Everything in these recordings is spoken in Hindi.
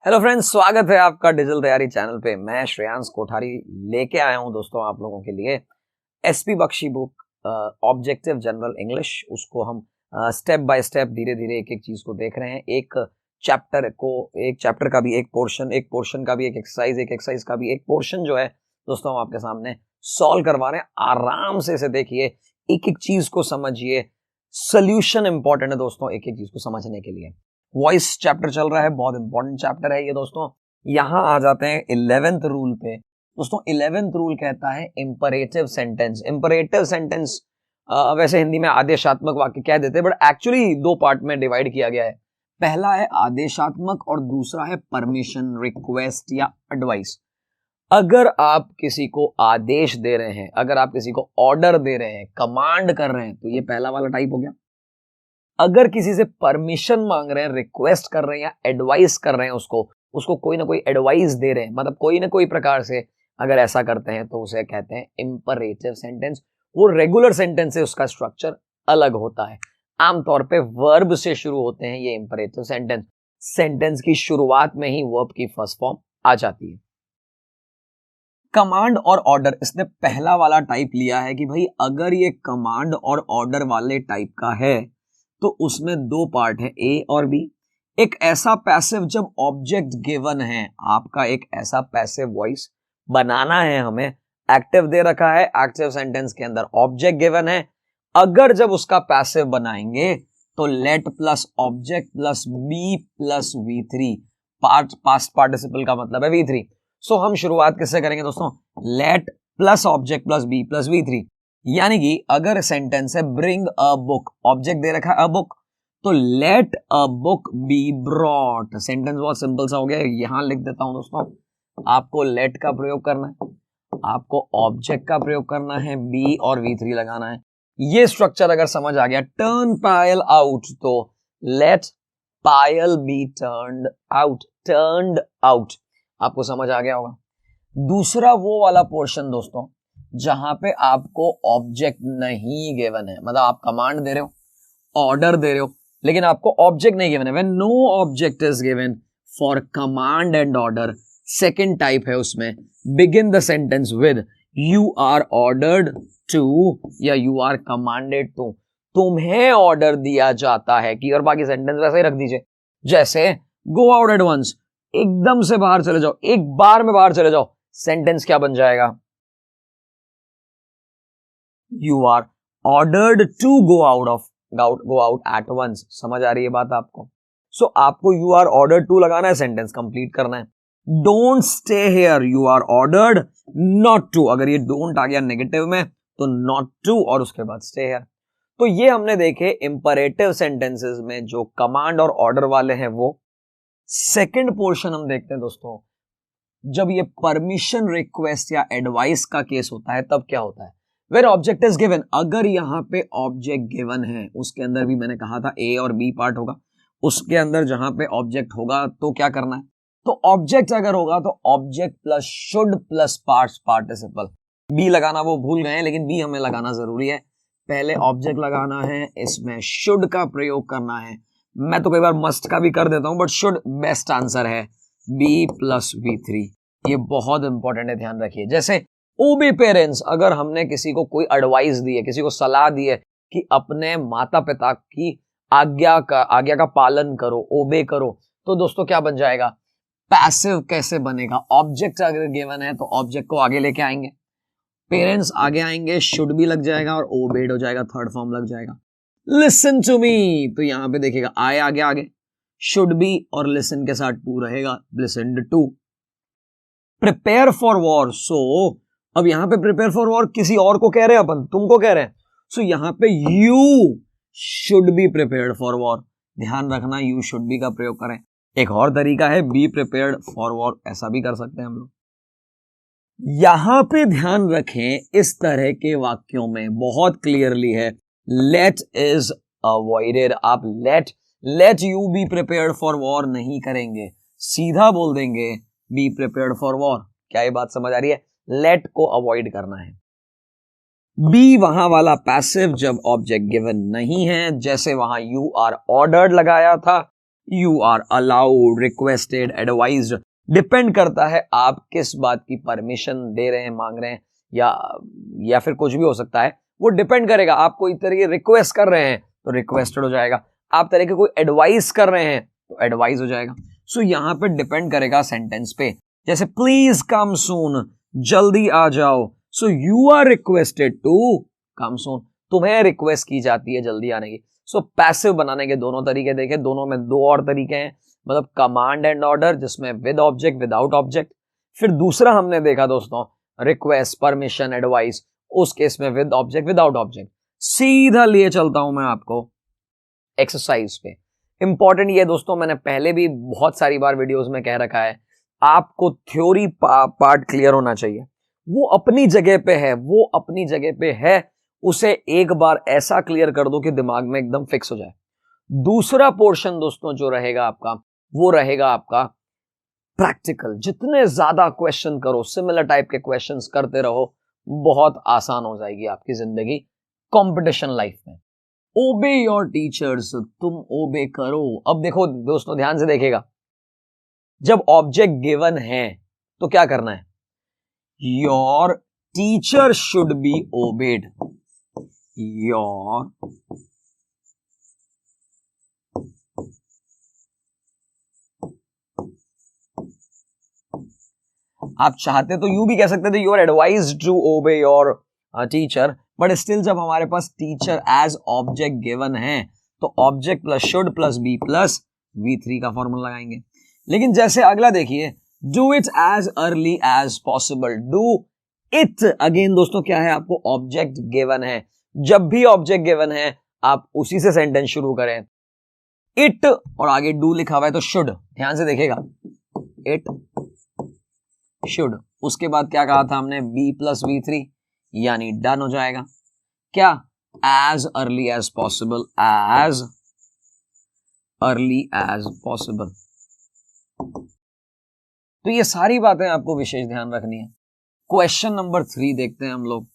हेलो फ्रेंड्स, स्वागत है आपका डिजिटल तैयारी चैनल पे। मैं श्रेयांश कोठारी लेके आया हूं दोस्तों आप लोगों के लिए SP Bakshi book objective general English. उसको हम स्टेप बाय स्टेप धीरे धीरे एक एक चीज को देख रहे हैं। एक चैप्टर का भी एक पोर्शन का भी एक एक्सरसाइज का भी एक पोर्शन जो है दोस्तों हम आपके सामने सॉल्व करवा रहे हैं। आराम से इसे देखिए, एक एक चीज को समझिए। सोल्यूशन इंपॉर्टेंट है दोस्तों एक एक चीज को समझने के लिए। वॉइस चैप्टर चल रहा है, बहुत इंपॉर्टेंट चैप्टर है ये दोस्तों। यहां आ जाते हैं 11th रूल पे। दोस्तों 11th रूल कहता है इंपरेटिव सेंटेंस। इंपरेटिव सेंटेंस वैसे हिंदी में आदेशात्मक वाक्य कह देते हैं, बट एक्चुअली दो पार्ट में डिवाइड किया गया है। पहला है आदेशात्मक और दूसरा है परमिशन, रिक्वेस्ट या एडवाइस। अगर आप किसी को आदेश दे रहे हैं, अगर आप किसी को ऑर्डर दे रहे हैं, कमांड कर रहे हैं, तो ये पहला वाला टाइप हो गया। अगर किसी से परमिशन मांग रहे हैं, रिक्वेस्ट कर रहे हैं या एडवाइस कर रहे हैं, उसको कोई ना कोई एडवाइस दे रहे हैं, मतलब कोई ना कोई प्रकार से अगर ऐसा करते हैं तो उसे कहते हैं इंपरेटिव सेंटेंस। वो रेगुलर सेंटेंस से उसका स्ट्रक्चर अलग होता है। आमतौर पे वर्ब से शुरू होते हैं ये इंपरेटिव सेंटेंस। सेंटेंस की शुरुआत में ही वर्ब की फर्स्ट फॉर्म आ जाती है। कमांड और ऑर्डर, इसने पहला वाला टाइप लिया है कि भाई अगर ये कमांड और ऑर्डर वाले टाइप का है तो उसमें दो पार्ट है, ए और बी। एक ऐसा पैसिव जब ऑब्जेक्ट गिवन है, आपका एक ऐसा पैसिव वॉइस बनाना है हमें। एक्टिव दे रखा है, एक्टिव सेंटेंस के अंदर ऑब्जेक्ट गिवन है। अगर जब उसका पैसिव बनाएंगे तो let plus object plus be plus V3। Past participle का मतलब है V3। सो हम शुरुआत किससे करेंगे दोस्तों? Let plus object plus be plus V3। यानी कि अगर सेंटेंस है ब्रिंग अ बुक, ऑब्जेक्ट दे रखा है अ बुक, तो let a book be brought. Sentence बहुत सिंपल सा हो गया। यहां लिख देता हूं दोस्तों, आपको लेट का प्रयोग करना है, आपको ऑब्जेक्ट का प्रयोग करना है, बी और V3 लगाना है। ये स्ट्रक्चर अगर समझ आ गया, टर्न पायल आउट, तो let Payal be turned out, turned out. आपको समझ आ गया होगा। दूसरा वो वाला पोर्शन दोस्तों जहां पे आपको ऑब्जेक्ट नहीं गिवन है, मतलब आप कमांड दे रहे हो, ऑर्डर दे रहे हो, लेकिन आपको ऑब्जेक्ट नहीं गिवन है। When no object is given for command and order, second type है उसमें, begin the sentence with you are ordered to या यू आर कमांडेड टू। तुम्हें ऑर्डर दिया जाता है कि, और बाकी सेंटेंस वैसे ही रख दीजिए। जैसे गो आउट एट वंस, एकदम से बाहर चले जाओ, एक बार में बाहर चले जाओ। सेंटेंस क्या बन जाएगा? You are ordered to go out at once. समझ आ रही है बात आपको? सो आपको यू आर ऑर्डर्ड टू लगाना है, सेंटेंस कंप्लीट करना है। Don't stay here, you are ordered not to. अगर ये डोंट आ गया नेगेटिव में तो नॉट टू और उसके बाद स्टे हियर। तो ये हमने देखे इंपरेटिव सेंटेंसेस में जो कमांड और ऑर्डर वाले हैं वो। सेकंड पोर्शन हम देखते हैं दोस्तों, जब ये परमिशन, रिक्वेस्ट या एडवाइस का केस होता है तब क्या होता है? वेर ऑब्जेक्ट इज गिवन, अगर यहां पे ऑब्जेक्ट गिवन है, उसके अंदर भी मैंने कहा था ए और बी पार्ट होगा, उसके अंदर जहां पे ऑब्जेक्ट होगा तो क्या करना है? तो ऑब्जेक्ट अगर होगा तो object plus should plus past participle. Be लगाना वो भूल गए, लेकिन बी हमें लगाना जरूरी है। पहले ऑब्जेक्ट लगाना है, इसमें शुड का प्रयोग करना है। मैं तो कई बार मस्ट का भी कर देता हूं, बट शुड बेस्ट आंसर है। बी प्लस V3, ये बहुत इंपॉर्टेंट है, ध्यान रखिए। जैसे ओबे पेरेंट्स, अगर हमने किसी को कोई एडवाइस दी है, किसी को सलाह दी है कि अपने माता पिता की आज्ञा का पालन करो, ओबे करो, तो दोस्तों क्या बन जाएगा? पैसिव कैसे बनेगा? ऑब्जेक्ट अगर गिवन है तो ऑब्जेक्ट को आगे लेके आएंगे, पेरेंट्स आगे आएंगे, शुड भी लग जाएगा और ओबेड हो जाएगा, थर्ड फॉर्म लग जाएगा। लिसन टू मी, तो यहां पे देखिएगा आए आगे शुड बी और लिसन के साथ टू रहेगा, listened to. Prepare for war, so अब यहां पे प्रिपेयर फॉर वॉर किसी और को कह रहे हैं, अपन तुमको कह रहे हैं। सो यहां पे you should be prepared for war. ध्यान रखना, यू शुड बी का प्रयोग करें। एक और तरीका है बी प्रिपेयर्ड फॉर वॉर, ऐसा भी कर सकते हैं हम लोग। यहां पे ध्यान रखें, इस तरह के वाक्यों में बहुत क्लियरली है लेट इज अवॉइडेड। आप let you be prepared for war नहीं करेंगे, सीधा बोल देंगे बी प्रिपेयर्ड फॉर वॉर। क्या ये बात समझ आ रही है? लेट को अवॉइड करना है। बी वहां वाला पैसिव जब ऑब्जेक्ट गिवन नहीं है, जैसे वहां यू आर ऑर्डर्ड लगाया था, you are allowed, requested, advised, depend करता है आप किस बात की परमिशन दे रहे हैं, मांग रहे हैं, या फिर कुछ भी हो सकता है, वो डिपेंड करेगा। आप कोई तरह की रिक्वेस्ट कर रहे हैं तो रिक्वेस्टेड हो जाएगा, आप तरह के कोई एडवाइस कर रहे हैं तो एडवाइस हो जाएगा। सो यहां पे डिपेंड करेगा सेंटेंस पे। जैसे प्लीज कम सून, जल्दी आ जाओ, so you are requested to come soon, तुम्हें रिक्वेस्ट की जाती है जल्दी आने की। सो पैसिव बनाने के दोनों तरीके देखे, दोनों में दो और तरीके हैं, मतलब कमांड एंड ऑर्डर जिसमें विद ऑब्जेक्ट, विदाउट ऑब्जेक्ट। फिर दूसरा हमने देखा दोस्तों रिक्वेस्ट, परमिशन, एडवाइस, उस केस में विद ऑब्जेक्ट, विदाउट ऑब्जेक्ट। सीधा लिए चलता हूं मैं आपको एक्सरसाइज पे। इंपॉर्टेंट ये दोस्तों, मैंने पहले भी बहुत सारी बार वीडियोस में कह रखा है, आपको थ्योरी पार्ट क्लियर होना चाहिए। वो अपनी जगह पे है, वो अपनी जगह पे है, उसे एक बार ऐसा क्लियर कर दो कि दिमाग में एकदम फिक्स हो जाए। दूसरा पोर्शन दोस्तों जो रहेगा आपका, वो रहेगा आपका प्रैक्टिकल। जितने ज्यादा क्वेश्चन करो, सिमिलर टाइप के क्वेश्चंस करते रहो, बहुत आसान हो जाएगी आपकी जिंदगी कंपटीशन लाइफ में। ओबे योर टीचर्स, तुम ओबे करो। अब देखो दोस्तों, ध्यान से देखिएगा, जब ऑब्जेक्ट गिवन है तो क्या करना है? Your teacher should be obeyed. Your आप चाहते तो यू भी कह सकते थे, you are advised to obey your teacher, but still जब हमारे पास टीचर एज ऑब्जेक्ट गिवन है तो object plus should plus be plus V3 का फॉर्मूला लगाएंगे। लेकिन जैसे अगला देखिए, do it as early as possible. Do it, again दोस्तों क्या है, आपको ऑब्जेक्ट गिवन है, जब भी ऑब्जेक्ट गिवन है आप उसी से सेंटेंस शुरू करें। इट और आगे डू लिखा हुआ है तो शुड, ध्यान से देखिएगा, इट शुड। उसके बाद क्या कहा था हमने, बी प्लस V3, यानी डन हो जाएगा। क्या? As early as possible, as early as possible. तो ये सारी बातें आपको विशेष ध्यान रखनी है। क्वेश्चन नंबर 3 देखते हैं हम लोग।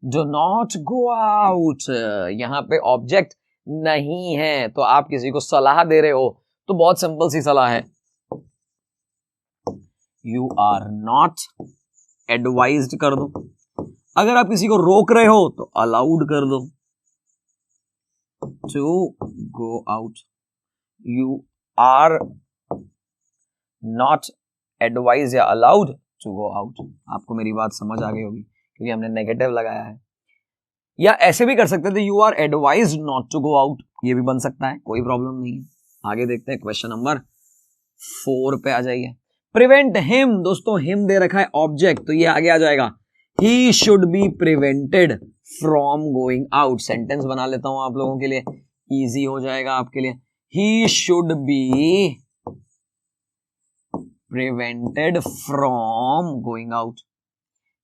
डू नॉट गो आउट, यहां पे ऑब्जेक्ट नहीं है तो आप किसी को सलाह दे रहे हो, तो बहुत सिंपल सी सलाह है, यू आर नॉट एडवाइज्ड कर दो। अगर आप किसी को रोक रहे हो तो अलाउड कर दो, to go out. You are not advise या अलाउड टू गो आउट। आपको मेरी बात समझ आ गई होगी क्योंकि हमने नेगेटिव लगाया है। या ऐसे भी कर सकते थे, you are advised not to go out, ये भी बन सकता है, कोई प्रॉब्लम नहीं है। आगे देखते हैं, क्वेश्चन नंबर 4 पे आ जाइए। प्रिवेंट हिम, दोस्तों हिम दे रखा है ऑब्जेक्ट, तो ये आगे आ जाएगा, he should be prevented from going out. Sentence बना लेता हूं आप लोगों के लिए, इजी हो जाएगा आपके लिए। He should be prevented from going out.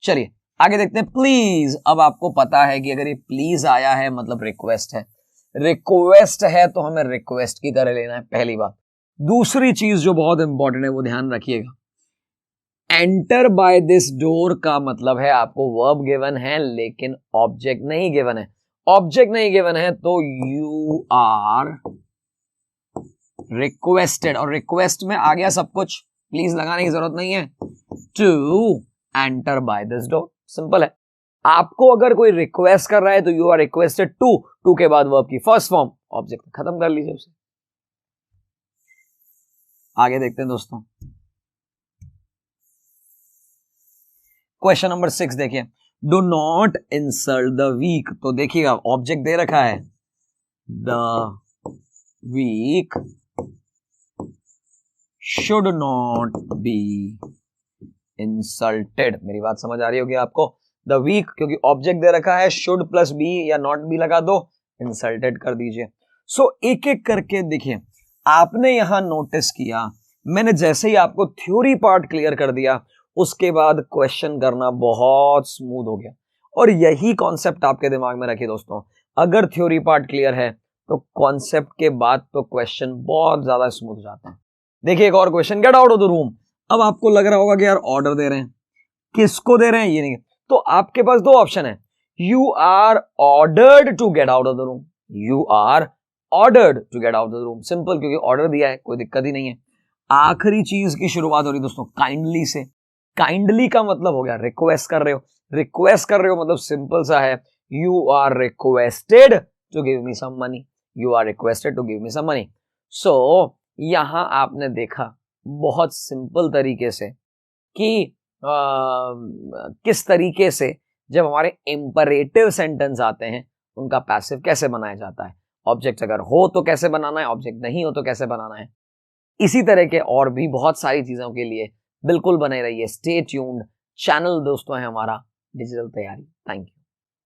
चलिए आगे देखते हैं, प्लीज। अब आपको पता है कि अगर ये प्लीज आया है मतलब रिक्वेस्ट है, रिक्वेस्ट है तो हमें रिक्वेस्ट की तरह लेना है, पहली बात। दूसरी चीज जो बहुत इंपॉर्टेंट है वो ध्यान रखिएगा, एंटर बाय दिस डोर का मतलब है आपको वर्ब गिवन है लेकिन ऑब्जेक्ट नहीं गिवन है। ऑब्जेक्ट नहीं गिवन है तो यू आर रिक्वेस्टेड, और रिक्वेस्ट में आ गया सब कुछ, प्लीज लगाने की जरूरत नहीं है, to enter by this door. Simple है। आपको अगर कोई रिक्वेस्ट कर रहा है तो you are requested to, to के बाद वर्ब की फर्स्ट फॉर्म, ऑब्जेक्ट खत्म कर लीजिए उसे। आगे देखते हैं दोस्तों, क्वेश्चन नंबर 6 देखिए, do not insult the weak. तो देखिएगा ऑब्जेक्ट दे रखा है the weak should not be insulted. मेरी बात समझ आ रही होगी आपको, द वीक क्योंकि ऑब्जेक्ट दे रखा है, शुड प्लस बी या नॉट बी लगा दो, इंसल्टेड कर दीजिए। सो एक एक करके देखिए, आपने यहां नोटिस किया, मैंने जैसे ही आपको थ्योरी पार्ट क्लियर कर दिया उसके बाद क्वेश्चन करना बहुत स्मूथ हो गया। और यही कॉन्सेप्ट आपके दिमाग में रखिए दोस्तों, अगर थ्योरी पार्ट क्लियर है तो कॉन्सेप्ट के बाद तो क्वेश्चन बहुत ज्यादा स्मूथ हो जाता है। देखिए एक और question, gate out of the room. अब आपको लग रहा होगा कि यार ऑर्डर दे रहे हैं, किसको दे रहे हैं ये नहीं, तो आपके पास दो ऑप्शन है, you are ordered to get out of the room, you are ordered to get out the room. Simple, क्योंकि ऑर्डर दिया है, कोई दिक्कत ही नहीं है। आखिरी चीज की शुरुआत हो रही दोस्तों काइंडली से। काइंडली का मतलब हो गया रिक्वेस्ट कर रहे हो। रिक्वेस्ट कर रहे हो मतलब सिंपल सा है, you are requested to give me some money. You are requested to give me some money. So यहां आपने देखा बहुत सिंपल तरीके से कि किस तरीके से जब हमारे इंपरेटिव सेंटेंस आते हैं उनका पैसिव कैसे बनाया जाता है। ऑब्जेक्ट अगर हो तो कैसे बनाना है, ऑब्जेक्ट नहीं हो तो कैसे बनाना है। इसी तरह के और भी बहुत सारी चीजों के लिए बिल्कुल बने रहिए, स्टे ट्यून्ड। चैनल दोस्तों है हमारा डिजिटल तैयारी। Thank you.